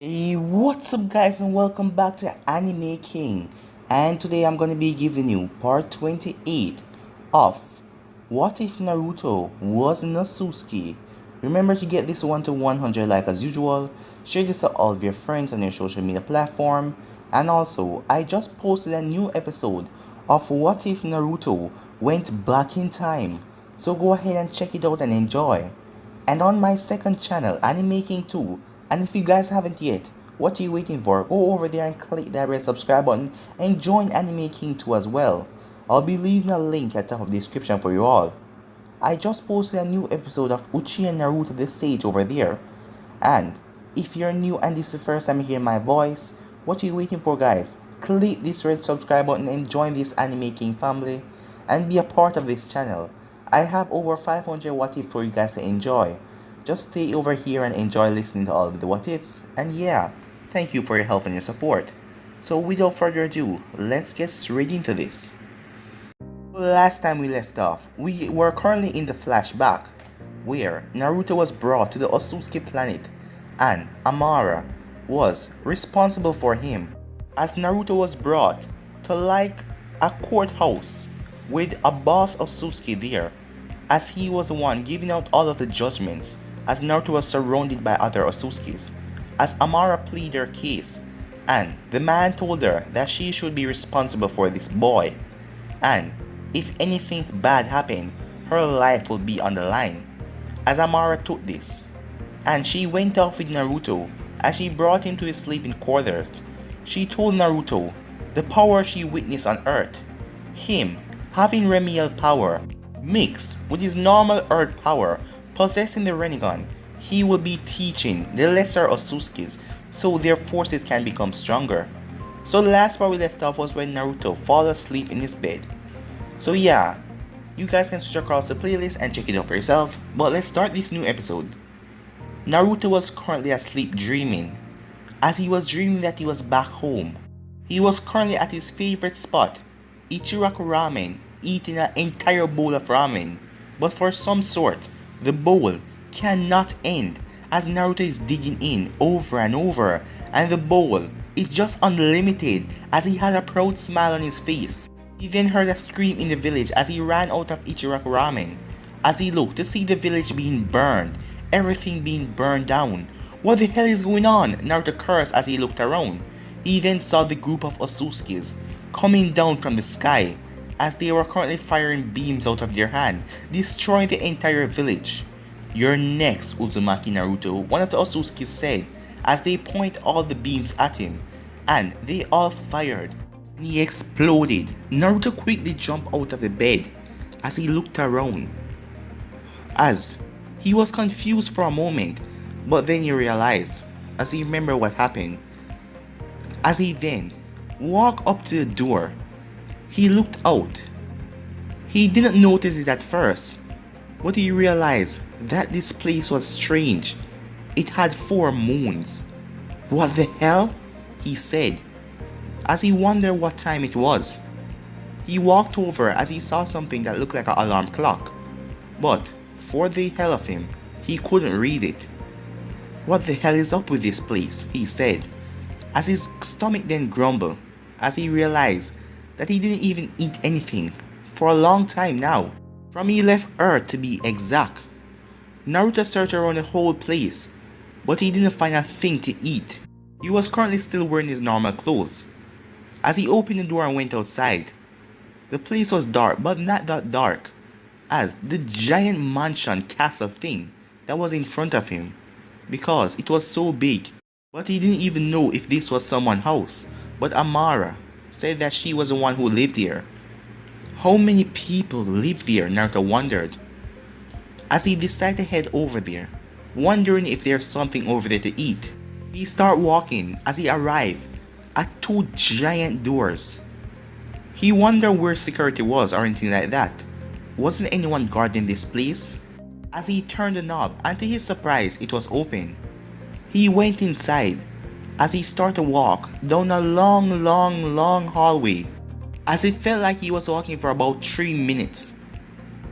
Hey, what's up guys and welcome back to Anime King. And today I'm gonna be giving you part 28 of What If Naruto Was Otsutsuki. Remember to get this one to 100 like as usual, share this to all of your friends on your social media platform, and also I just posted a new episode of What If Naruto Went Back in Time. So go ahead and check it out and enjoy. And on my second channel, Anime King 2, and if you guys haven't yet, what are you waiting for? Go over there and click that red subscribe button and join Anime King 2 as well. I'll be leaving a link at the top of the description for you all. I just posted a new episode of Uchi and Naruto the Sage over there. And if you're new and this is the first time you hear my voice, what are you waiting for guys? Click this red subscribe button and join this Anime King family and be a part of this channel. I have over 500 what if for you guys to enjoy. Just stay over here and enjoy listening to all of the what ifs. And yeah, thank you for your help and your support. So without further ado, let's get straight into this. Last time we left off, we were currently in the flashback where Naruto was brought to the Otsutsuki planet and Amara was responsible for him, as Naruto was brought to like a courthouse with a boss Otsutsuki there, as he was the one giving out all of the judgments, as Naruto was surrounded by other Otsutsukis, as Amara pleaded her case, and the man told her that she should be responsible for this boy, and if anything bad happened, her life would be on the line. As Amara took this, and she went off with Naruto as she brought him to his sleeping quarters. She told Naruto the power she witnessed on Earth, him having Remyel power mixed with his normal Earth power, possessing the Rinnegan, he will be teaching the lesser Otsutsukis so their forces can become stronger. So the last part we left off was when Naruto fell asleep in his bed. So yeah, you guys can switch across the playlist and check it out for yourself, but let's start this new episode. Naruto was currently asleep dreaming, as he was dreaming that he was back home. He was currently at his favorite spot, Ichiraku Ramen, eating an entire bowl of ramen, but for some sort, the bowl cannot end as Naruto is digging in over and over, and the bowl is just unlimited as he had a proud smile on his face. He then heard a scream in the village as he ran out of Ichiraku Ramen, as he looked to see the village being burned, everything being burned down. What the hell is going on? Naruto cursed as he looked around. He then saw the group of Otsutsukis coming down from the sky, as they were currently firing beams out of their hand, destroying the entire village. "You're next, Uzumaki Naruto," one of the Otsutsuki said, as they point all the beams at him, and they all fired. He exploded. Naruto quickly jumped out of the bed as he looked around, as he was confused for a moment, but then he realized, as he remembered what happened. As he then walked up to the door, he looked out. He didn't notice it at first, but he realized that this place was strange. It had 4 moons. "What the hell?" he said, as he wondered what time it was. He walked over as he saw something that looked like an alarm clock, but for the hell of him, he couldn't read it. "What the hell is up with this place?" he said, as his stomach then grumbled, as he realized that he didn't even eat anything for a long time now, from he left Earth to be exact. Naruto searched around the whole place, but he didn't find a thing to eat. He was currently still wearing his normal clothes. As he opened the door and went outside, the place was dark, but not that dark, as the giant mansion castle thing that was in front of him, because it was so big. But he didn't even know if this was someone's house, but Amara said that she was the one who lived here. How many people live there? Naruto wondered, as he decided to head over there, wondering if there's something over there to eat. He started walking as he arrived at 2 giant doors. He wondered where security was or anything like that. Wasn't anyone guarding this place? As he turned the knob, and to his surprise, it was open. He went inside as he started to walk down a long hallway, as it felt like he was walking for about 3 minutes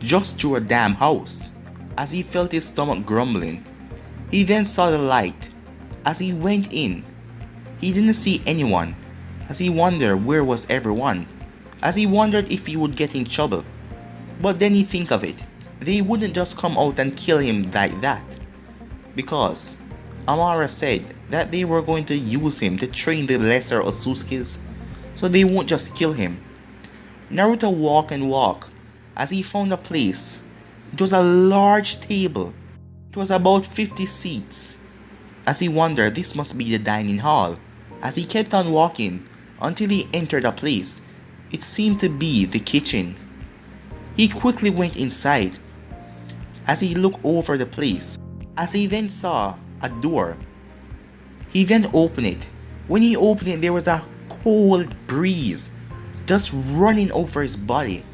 just through a damn house, as he felt his stomach grumbling. He then saw the light As he went in, he didn't see anyone, as he wondered where was everyone, as he wondered if he would get in trouble. But then he think of it, they wouldn't just come out and kill him like that, because Amara said that they were going to use him to train the lesser Otsutsukis, so they won't just kill him. Naruto walked and walked as he found a place. It was a large table. It was about 50 seats. As he wondered, this must be the dining hall. As he kept on walking until he entered a place, it seemed to be the kitchen. He quickly went inside. As he looked over the place, as he then saw a door, he then opened it. When he opened it, there was a cold breeze just running over his body,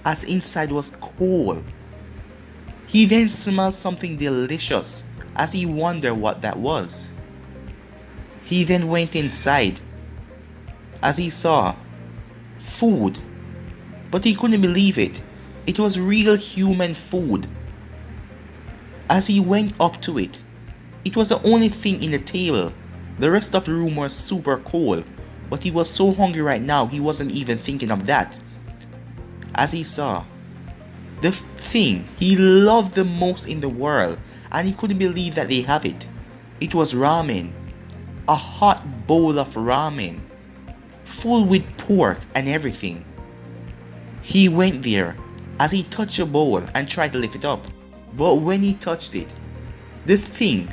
as inside was cold. He then smelled something delicious, as he wondered what that was. He then went inside, as he saw food, but he couldn't believe it. It was real human food. As he went up to it, it was the only thing in the table. The rest of the room was super cold, but he was so hungry right now he wasn't even thinking of that. As he saw the thing he loved the most in the world, and he couldn't believe that they have it. It was ramen. A hot bowl of ramen, full with pork and everything. He went there as he touched the bowl and tried to lift it up. But when he touched it, the thing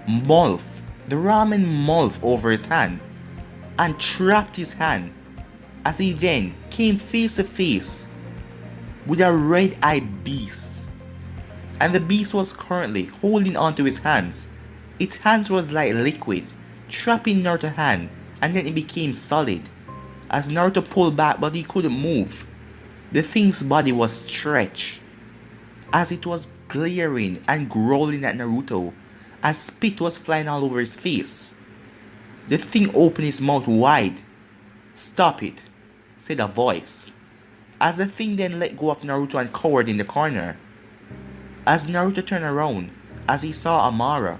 molted, the ramen molted over his hand and trapped his hand, as he then came face to face with a red-eyed beast. And the beast was currently holding onto his hands. Its hands was like liquid, trapping Naruto's hand, and then it became solid. As Naruto pulled back, but he couldn't move. The thing's body was stretched, as it was glaring and growling at Naruto, as spit was flying all over his face. The thing opened its mouth wide. "Stop it," said a voice, as the thing then let go of Naruto and cowered in the corner. As Naruto turned around, as he saw Amara.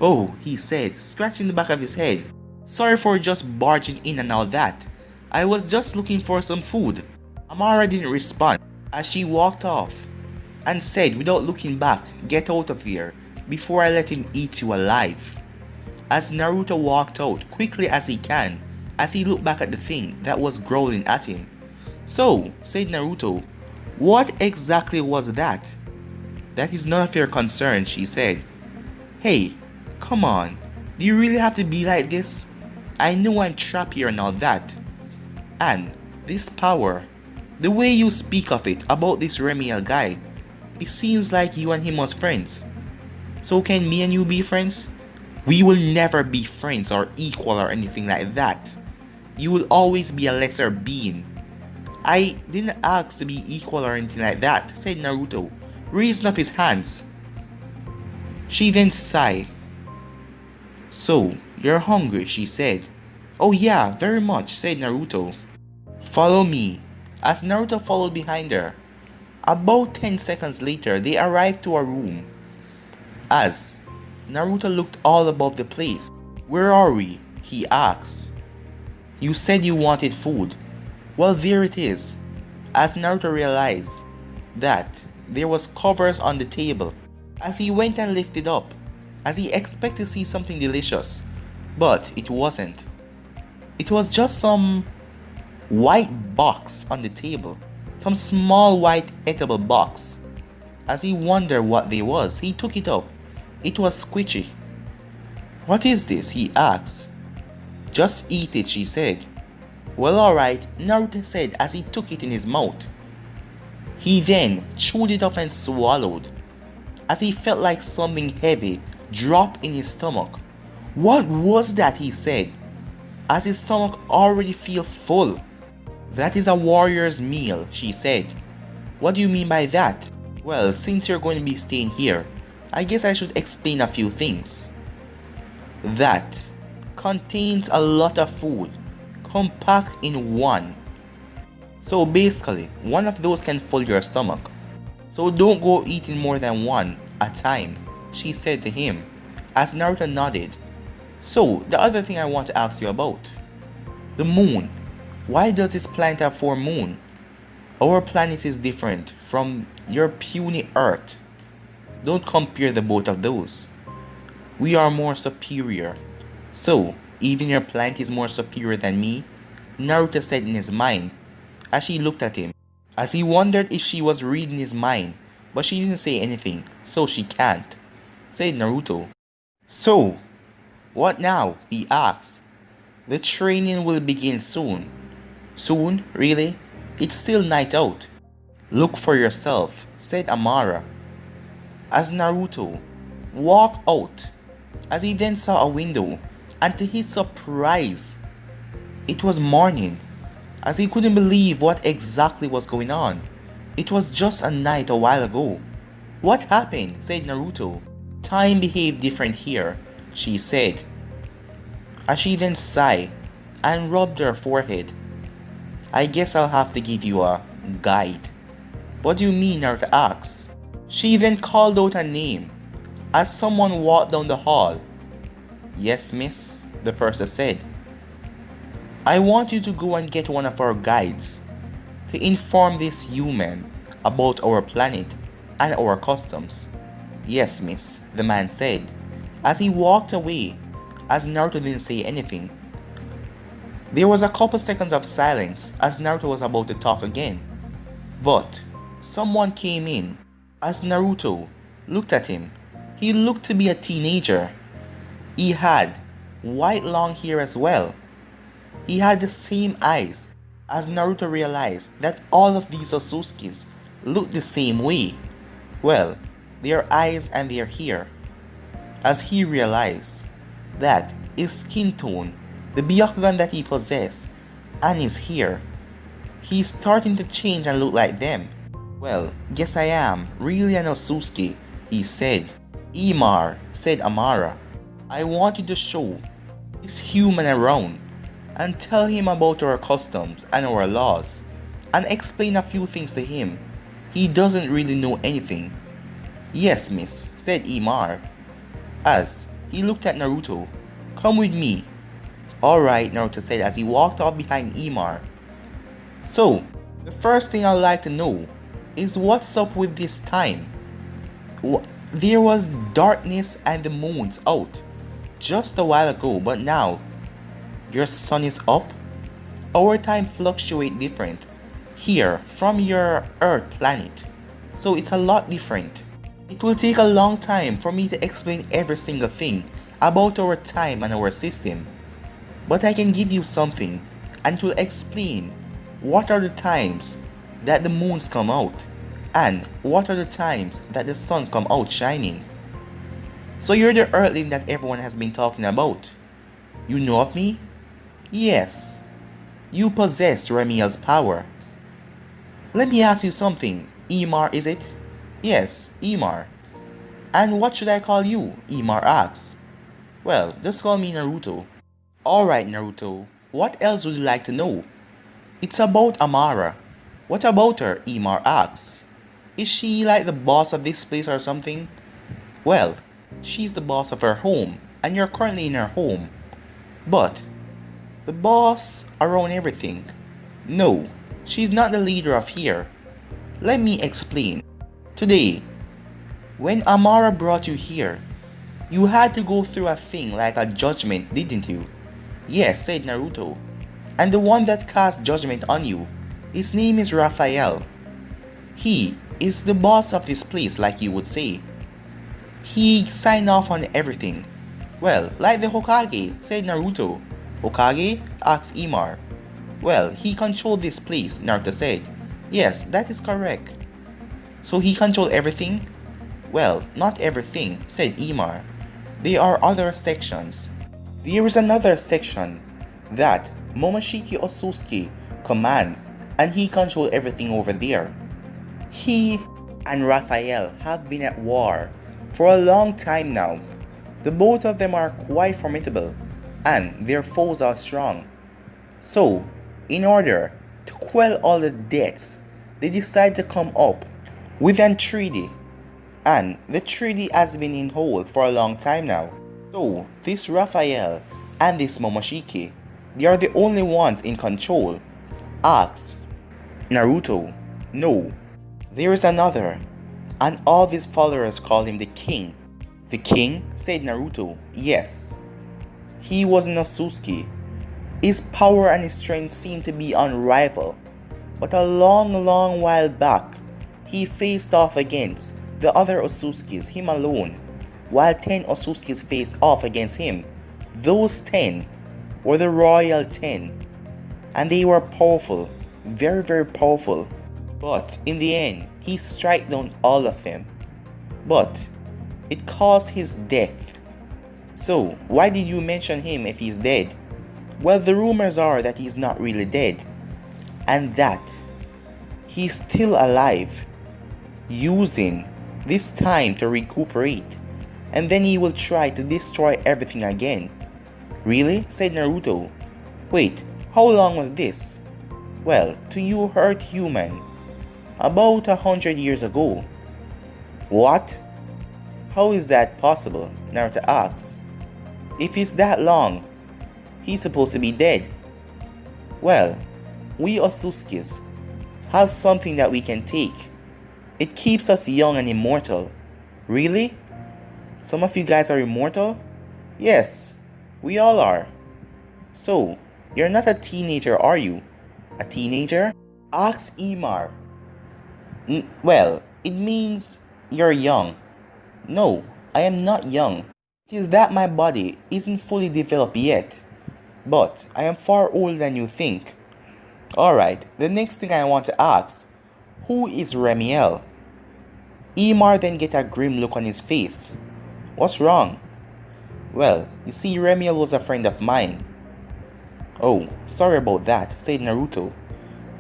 "Oh," he said, scratching the back of his head. "Sorry for just barging in and all that. I was just looking for some food." Amara didn't respond, as she walked off and said without looking back, "Get out of here before I let him eat you alive." As Naruto walked out quickly as he can, as he looked back at the thing that was growling at him. "So," said Naruto, "what exactly was that?" "That is none of your concern," she said. "Hey, come on, do you really have to be like this? I know I'm trapped here and all that. And this power, the way you speak of it about this Remyel guy, it seems like you and him was friends. So can me and you be friends?" "We will never be friends or equal or anything like that. You will always be a lesser being." "I didn't ask to be equal or anything like that," said Naruto, raising up his hands. She then sighed. "So, you're hungry," she said. "Oh yeah, very much," said Naruto. "Follow me." As Naruto followed behind her. About 10 seconds later, they arrived to a room. As Naruto looked all about the place. "Where are we?" he asked. "You said you wanted food. Well, there it is." As Naruto realized that there was covers on the table, as he went and lifted up, as he expected to see something delicious, but it wasn't. It was just some white box on the table, some small white edible box. As he wondered what they was, he took it up. It was squishy. "What is this?" he asked. "Just eat it," she said. "Well, alright," Naruto said as he took it in his mouth. He then chewed it up and swallowed, as he felt like something heavy drop in his stomach. "What was that?" he said, as his stomach already felt full. "That is a warrior's meal," she said. "What do you mean by that?" "Well, since you're going to be staying here, I guess I should explain a few things. That contains a lot of food, compact in one. So basically, one of those can fill your stomach. So don't go eating more than one at a time," she said to him. As Naruto nodded, So, the other thing I want to ask you about. The moon. Why does this planet have 4 moons? Our planet is different from your puny Earth. Don't compare the both of those. We are more superior. So, even your planet is more superior than me? Naruto said in his mind as she looked at him, as he wondered if she was reading his mind, but she didn't say anything, so she can't, said Naruto. So, what now? He asked. The training will begin soon. Soon? Really? It's still night out. Look for yourself, said Amara, as Naruto walked out, as he then saw a window, and to his surprise, it was morning, as he couldn't believe what exactly was going on. It was just a night a while ago. What happened? Said Naruto. Time behaved different here, she said, as she then sighed and rubbed her forehead. I guess I'll have to give you a guide. What do you mean? Naruto asked. She then called out a name as someone walked down the hall. Yes, miss, the person said. I want you to go and get one of our guides to inform this human about our planet and our customs. Yes, miss, the man said, as he walked away, as Naruto didn't say anything. There was a couple seconds of silence as Naruto was about to talk again. But someone came in as Naruto looked at him. He looked to be a teenager. He had white long hair as well. He had the same eyes, as Naruto realized that all of these Otsutskis looked the same way. Well, their eyes and their hair. As he realized that his skin tone, the Byakugan that he possessed, and his hair, he's starting to change and look like them. Well, guess I am really an Otsutsuki, he said. Imar, said Amara, I want you to show this human around and tell him about our customs and our laws and explain a few things to him. He doesn't really know anything. Yes, miss, said Imar, as he looked at Naruto. Come with me. Alright, Naruto said as he walked off behind Imar. So, the first thing I'd like to know is what's up with this time? There was darkness and the moon's out just a while ago, but now your sun is up? Our time fluctuate different here from your Earth planet, so it's a lot different. It will take a long time for me to explain every single thing about our time and our system, but I can give you something and it will explain what are the times that the moons come out and what are the times that the sun come out shining. So you're the Earthling that everyone has been talking about. You know of me? Yes. You possess Remyel's power. Let me ask you something. Imar, is it? Yes, Imar. And what should I call you? Imar asks. Well, just call me Naruto. Alright, Naruto. What else would you like to know? It's about Amara. What about her? Imar asks. Is she like the boss of this place or something? Well, she's the boss of her home, and you're currently in her home. But the boss around everything. No, she's not the leader of here. Let me explain. Today, when Amara brought you here, you had to go through a thing like a judgment, didn't you? Yes, said Naruto. And the one that cast judgment on you, his name is Remyel. He is the boss of this place, like you would say. He signed off on everything. Well, like the Hokage, said Naruto. Hokage? Asked Imar. Well, he controlled this place, Naruto said. Yes, that is correct. So he controlled everything? Well, not everything, said Imar. There are other sections. There is another section that Momoshiki Otsutsuki commands, and he controls everything over there. He and Remyel have been at war for a long time now. The both of them are quite formidable, and their foes are strong. So, in order to quell all the deaths, they decide to come up with an treaty, and the treaty has been in hold for a long time now. So, this Raphael and this Momoshiki, they are the only ones in control. Asks Naruto. No, there is another, and all his followers call him the king. The king? Said Naruto. Yes. He was an Otsutsuki. His power and his strength seemed to be unrivaled. But a long while back, he faced off against the other Otsutsukis, him alone, while 10 Otsutsukis faced off against him. Those 10 were the Royal 10, and they were powerful, very powerful. But in the end, he struck down all of them. But it caused his death. So, why did you mention him if he's dead? Well, the rumors are that he's not really dead, and that he's still alive, using this time to recuperate, and then he will try to destroy everything again. Really? Said Naruto. Wait, how long was this? Well, to you Earth human, about 100 years ago. What? How is that possible? Naruto asks. If it's that long, he's supposed to be dead. Well, we Otsutsukis have something that we can take. It keeps us young and immortal. Really? Some of you guys are immortal? Yes, we all are. So, you're not a teenager, are you? A teenager? Asks Imar. Well, it means you're young. No, I am not young. It is that my body isn't fully developed yet. But I am far older than you think. Alright, the next thing I want to ask, who is Remyel? Imar then get a grim look on his face. What's wrong? Well, you see, Remyel was a friend of mine. Oh, sorry about that, said Naruto.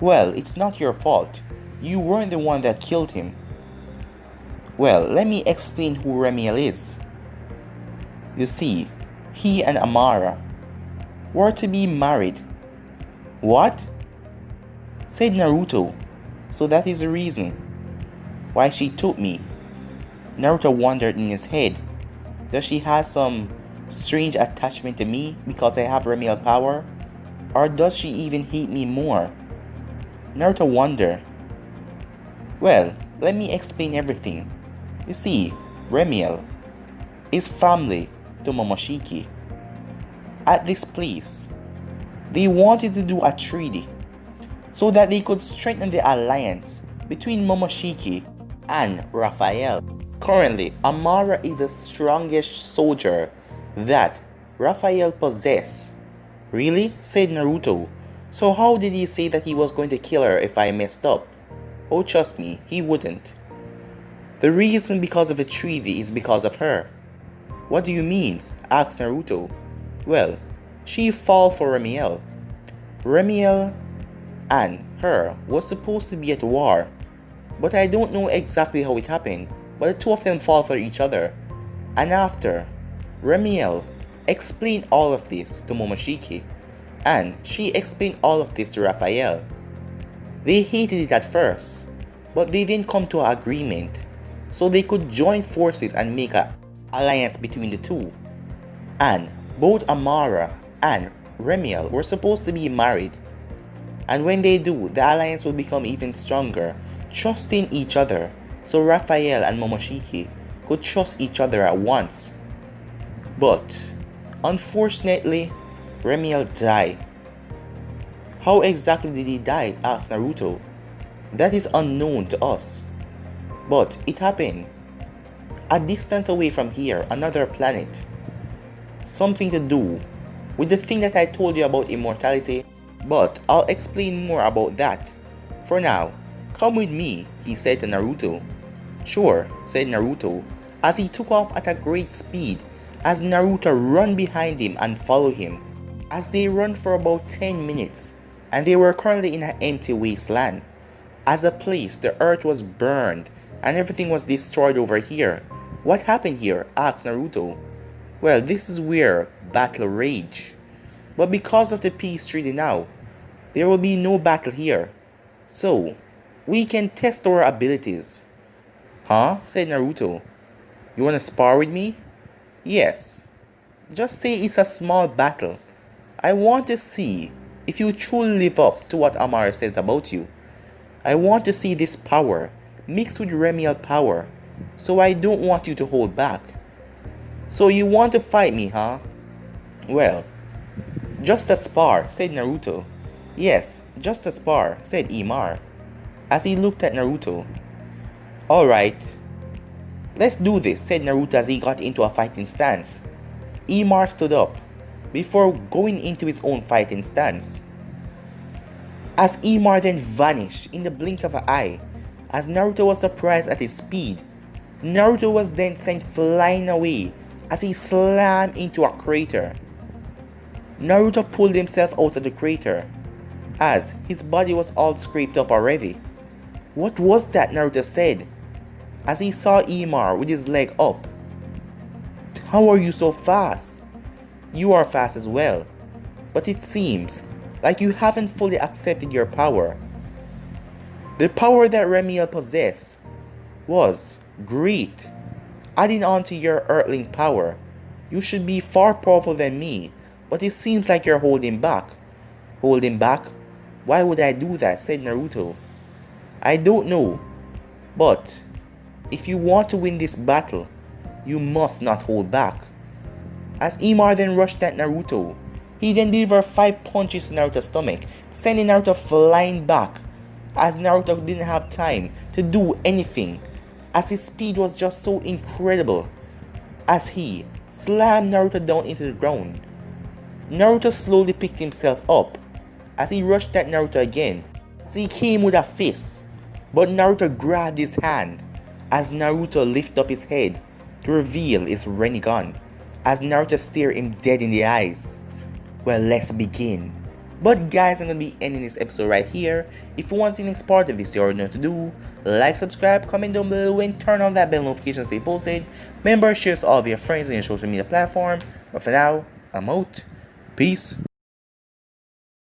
Well, it's not your fault. You weren't the one that killed him. Well, let me explain who Remyel is. You see, he and Amara were to be married. What? Said Naruto. So that is the reason why she took me. Naruto wondered in his head. Does she have some strange attachment to me because I have Remyel power? Or does she even hate me more? Naruto wondered. Well, let me explain everything. You see, Remyel is family to Momoshiki. At this place, they wanted to do a treaty so that they could strengthen the alliance between Momoshiki and Raphael. Currently, Amara is the strongest soldier that Raphael possesses. Really? Said Naruto. So how did he say that he was going to kill her if I messed up? Oh, trust me, he wouldn't. The reason because of the treaty is because of her. What do you mean? Asked Naruto. Well, she fell for Remyel. Remyel and her was supposed to be at war, but I don't know exactly how it happened, but the two of them fall for each other. And after, Remyel explained all of this to Momoshiki, and she explained all of this to Raphael. They hated it at first, but they didn't come to an agreement, so they could join forces and make an alliance between the two. And both Amara and Remyel were supposed to be married, and when they do, the alliance will become even stronger, trusting each other, so Raphael and Momoshiki could trust each other at once. But unfortunately, Remyel died. How exactly did he die? Asked Naruto. That is unknown to us, but it happened a distance away from here, another planet. Something to do with the thing that I told you about immortality, but I'll explain more about that. For now, come with me, he said to Naruto. Sure, said Naruto, as he took off at a great speed, as Naruto ran behind him and followed him. As they run for about 10 minutes, and they were currently in an empty wasteland. As a place, the earth was burned, and everything was destroyed over here. What happened here? Asked Naruto. Well, this is where battle rage. But because of the peace treaty now, there will be no battle here. So, we can test our abilities. Huh? Said Naruto. You wanna spar with me? Yes. Just say it's a small battle. I want to see if you truly live up to what Amara says about you. I want to see this power mixed with Remyel power, so I don't want you to hold back. So you want to fight me, huh? Well, just a spar, said Naruto. Yes, just a spar, said Imar, as he looked at Naruto. Alright, let's do this, said Naruto as he got into a fighting stance. Imar stood up, before going into his own fighting stance. As Imar then vanished in the blink of an eye, as Naruto was surprised at his speed, Naruto was then sent flying away as he slammed into a crater. Naruto pulled himself out of the crater, as his body was all scraped up already. What was that? Naruto said, as he saw Imar with his leg up. How are you so fast? You are fast as well, but it seems like you haven't fully accepted your power. The power that Remyel possessed was great. Adding on to your earthling power, you should be far powerful than me, but it seems like you're holding back. Holding back? Why would I do that? Said Naruto. I don't know, but if you want to win this battle, you must not hold back. As Imar then rushed at Naruto, he then delivered 5 punches to Naruto's stomach, sending Naruto flying back, as Naruto didn't have time to do anything, as his speed was just so incredible, as he slammed Naruto down into the ground. Naruto slowly picked himself up, as he rushed at Naruto again, as he came with a fist, but Naruto grabbed his hand, as Naruto lifted up his head to reveal his Rinnegan, as Naruto stared him dead in the eyes. Well, let's begin. But guys, I'm gonna be ending this episode right here. If you want the next part of this, you already know what to do. Like, subscribe, comment down below, and turn on that bell notification to stay posted. Remember, share to all of your friends on your social media platform. But for now, I'm out. Peace.